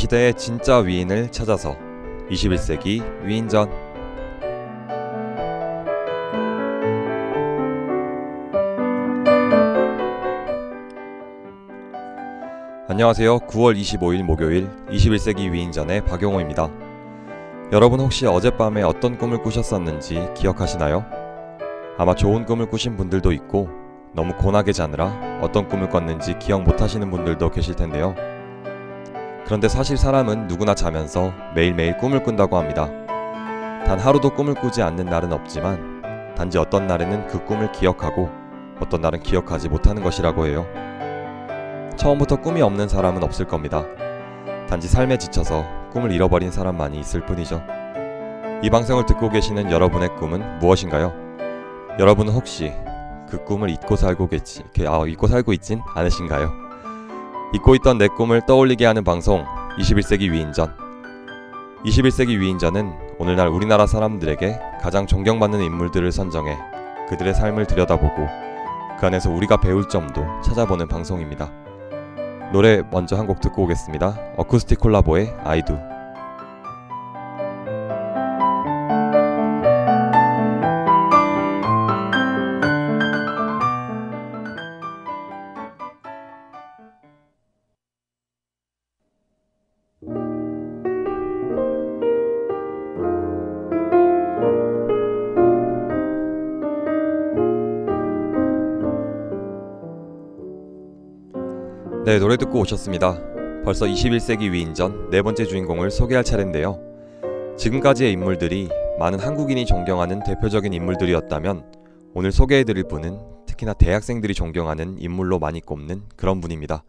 시대의 진짜 위인을 찾아서 21세기 위인전. 안녕하세요. 9월 25일 목요일 21세기 위인전의 박용호입니다. 여러분 혹시 어젯밤에 어떤 꿈을 꾸셨었는지 기억하시나요? 아마 좋은 꿈을 꾸신 분들도 있고 너무 고나게 자느라 어떤 꿈을 꿨는지 기억 못하시는 분들도 계실 텐데요. 그런데 사실 사람은 누구나 자면서 매일매일 꿈을 꾼다고 합니다. 단 하루도 꿈을 꾸지 않는 날은 없지만 단지 어떤 날에는 그 꿈을 기억하고 어떤 날은 기억하지 못하는 것이라고 해요. 처음부터 꿈이 없는 사람은 없을 겁니다. 단지 삶에 지쳐서 꿈을 잃어버린 사람만이 있을 뿐이죠. 이 방송을 듣고 계시는 여러분의 꿈은 무엇인가요? 여러분은 혹시 그 꿈을 잊고 살고 있진 않으신가요? 잊고 있던 내 꿈을 떠올리게 하는 방송 21세기 위인전. 21세기 위인전은 오늘날 우리나라 사람들에게 가장 존경받는 인물들을 선정해 그들의 삶을 들여다보고 그 안에서 우리가 배울 점도 찾아보는 방송입니다. 노래 먼저 한 곡 듣고 오겠습니다. 어쿠스틱 콜라보의 I Do. 네, 노래 듣고 오셨습니다. 벌써 21세기 위인전 네 번째 주인공을 소개할 차례인데요. 지금까지의 인물들이 많은 한국인이 존경하는 대표적인 인물들이었다면 오늘 소개해드릴 분은 특히나 대학생들이 존경하는 인물로 많이 꼽는 그런 분입니다.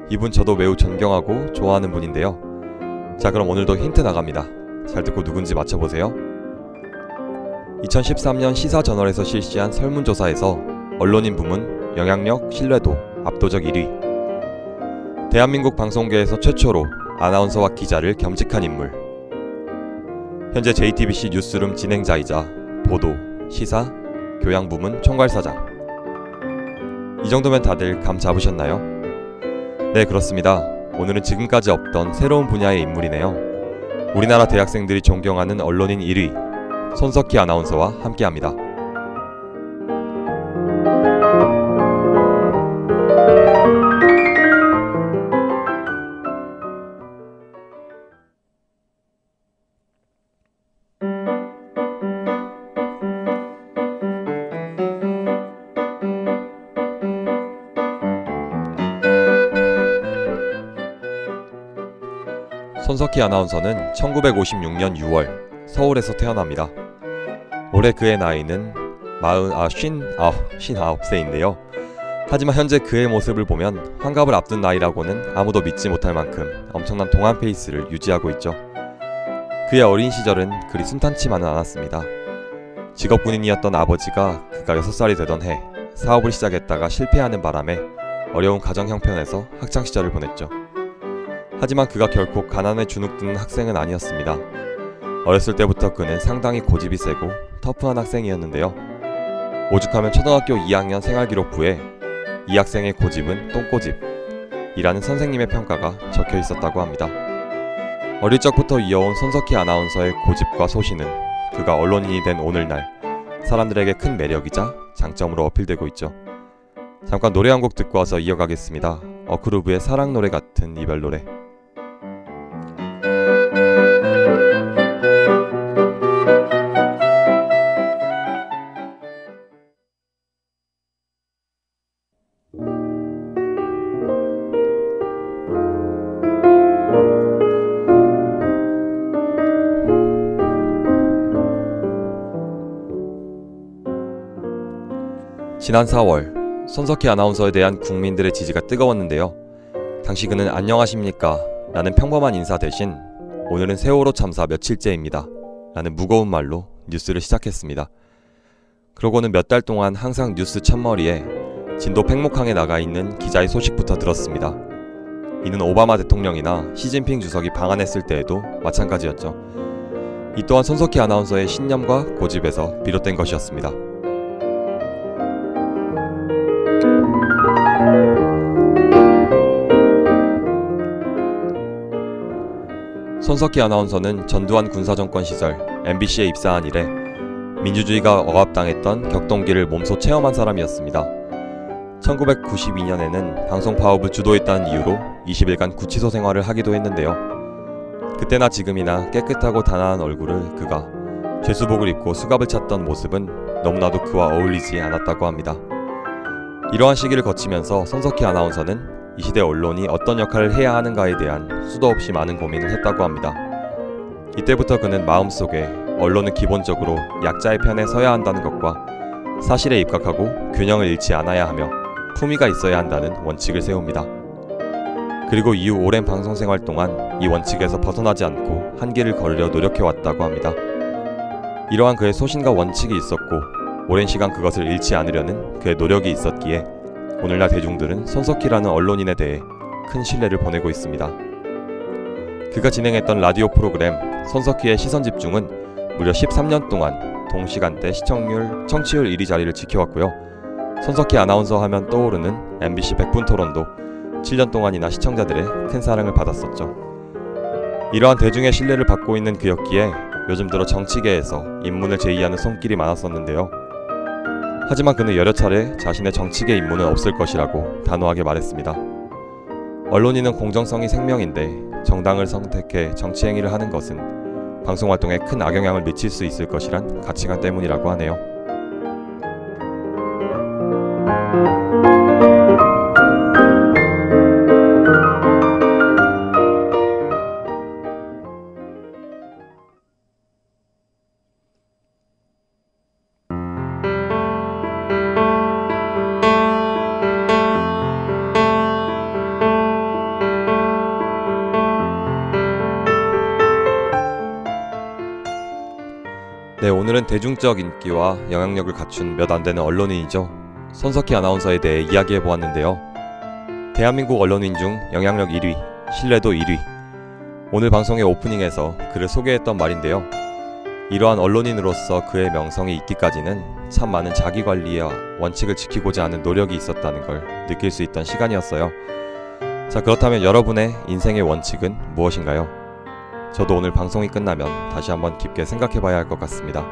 이분 저도 매우 존경하고 좋아하는 분인데요. 자, 그럼 오늘도 힌트 나갑니다. 잘 듣고 누군지 맞춰보세요. 2013년 시사저널에서 실시한 설문조사에서 언론인 부문 영향력, 신뢰도 압도적 1위. 대한민국 방송계에서 최초로 아나운서와 기자를 겸직한 인물. 현재 JTBC 뉴스룸 진행자이자 보도, 시사, 교양 부문 총괄사장. 이 정도면 다들 감 잡으셨나요? 네, 그렇습니다. 오늘은 지금까지 없던 새로운 분야의 인물이네요. 우리나라 대학생들이 존경하는 언론인 1위 손석희 아나운서와 함께합니다. 손석희 아나운서는 1956년 6월 서울에서 태어납니다. 올해 그의 나이는 59세인데요. 하지만 현재 그의 모습을 보면 환갑을 앞둔 나이라고는 아무도 믿지 못할 만큼 엄청난 동안 페이스를 유지하고 있죠. 그의 어린 시절은 그리 순탄치만은 않았습니다. 직업 군인이었던 아버지가 그가 6살이 되던 해 사업을 시작했다가 실패하는 바람에 어려운 가정 형편에서 학창시절을 보냈죠. 하지만 그가 결코 가난에 주눅드는 학생은 아니었습니다. 어렸을 때부터 그는 상당히 고집이 세고 터프한 학생이었는데요. 오죽하면 초등학교 2학년 생활기록부에 이 학생의 고집은 똥꼬집이라는 선생님의 평가가 적혀 있었다고 합니다. 어릴 적부터 이어온 손석희 아나운서의 고집과 소신은 그가 언론인이 된 오늘날 사람들에게 큰 매력이자 장점으로 어필되고 있죠. 잠깐 노래 한 곡 듣고 와서 이어가겠습니다. 어크루브의 사랑 노래 같은 이별 노래. 지난 4월 손석희 아나운서에 대한 국민들의 지지가 뜨거웠는데요. 당시 그는 안녕하십니까 라는 평범한 인사 대신 오늘은 세월호 참사 며칠째입니다 라는 무거운 말로 뉴스를 시작했습니다. 그러고는 몇 달 동안 항상 뉴스 첫머리에 진도 팽목항에 나가 있는 기자의 소식부터 들었습니다. 이는 오바마 대통령이나 시진핑 주석이 방한했을 때에도 마찬가지였죠. 이 또한 손석희 아나운서의 신념과 고집에서 비롯된 것이었습니다. 손석희 아나운서는 전두환 군사정권 시절 MBC에 입사한 이래 민주주의가 억압당했던 격동기를 몸소 체험한 사람이었습니다. 1992년에는 방송 파업을 주도했다는 이유로 20일간 구치소 생활을 하기도 했는데요. 그때나 지금이나 깨끗하고 단아한 얼굴을 그가 죄수복을 입고 수갑을 찾던 모습은 너무나도 그와 어울리지 않았다고 합니다. 이러한 시기를 거치면서 손석희 아나운서는 이 시대 언론이 어떤 역할을 해야 하는가에 대한 수도 없이 많은 고민을 했다고 합니다. 이때부터 그는 마음속에 언론은 기본적으로 약자의 편에 서야 한다는 것과 사실에 입각하고 균형을 잃지 않아야 하며 품위가 있어야 한다는 원칙을 세웁니다. 그리고 이후 오랜 방송 생활 동안 이 원칙에서 벗어나지 않고 한계를 걸으려 노력해왔다고 합니다. 이러한 그의 소신과 원칙이 있었고 오랜 시간 그것을 잃지 않으려는 그의 노력이 있었기에 오늘날 대중들은 손석희라는 언론인에 대해 큰 신뢰를 보내고 있습니다. 그가 진행했던 라디오 프로그램 손석희의 시선집중은 무려 13년 동안 동시간대 청취율 1위 자리를 지켜왔고요. 손석희 아나운서 하면 떠오르는 MBC 100분 토론도 7년 동안이나 시청자들의 큰 사랑을 받았었죠. 이러한 대중의 신뢰를 받고 있는 그였기에 요즘 들어 정치계에서 입문을 제의하는 손길이 많았었는데요. 하지만 그는 여러 차례 자신의 정치계 입문은 없을 것이라고 단호하게 말했습니다. 언론인은 공정성이 생명인데 정당을 선택해 정치 행위를 하는 것은 방송활동에 큰 악영향을 미칠 수 있을 것이란 가치관 때문이라고 하네요. 네, 오늘은 대중적 인기와 영향력을 갖춘 몇 안 되는 언론인이죠. 손석희 아나운서에 대해 이야기해 보았는데요. 대한민국 언론인 중 영향력 1위, 신뢰도 1위. 오늘 방송의 오프닝에서 그를 소개했던 말인데요. 이러한 언론인으로서 그의 명성이 있기까지는 참 많은 자기관리와 원칙을 지키고자 하는 노력이 있었다는 걸 느낄 수 있던 시간이었어요. 자, 그렇다면 여러분의 인생의 원칙은 무엇인가요? 저도 오늘 방송이 끝나면 다시 한번 깊게 생각해봐야 할 것 같습니다.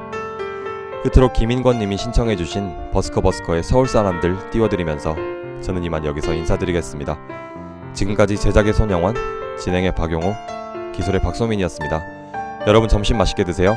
끝으로 김인권님이 신청해주신 버스커버스커의 서울사람들 띄워드리면서 저는 이만 여기서 인사드리겠습니다. 지금까지 제작의 손영원, 진행의 박용호, 기술의 박소민이었습니다. 여러분 점심 맛있게 드세요.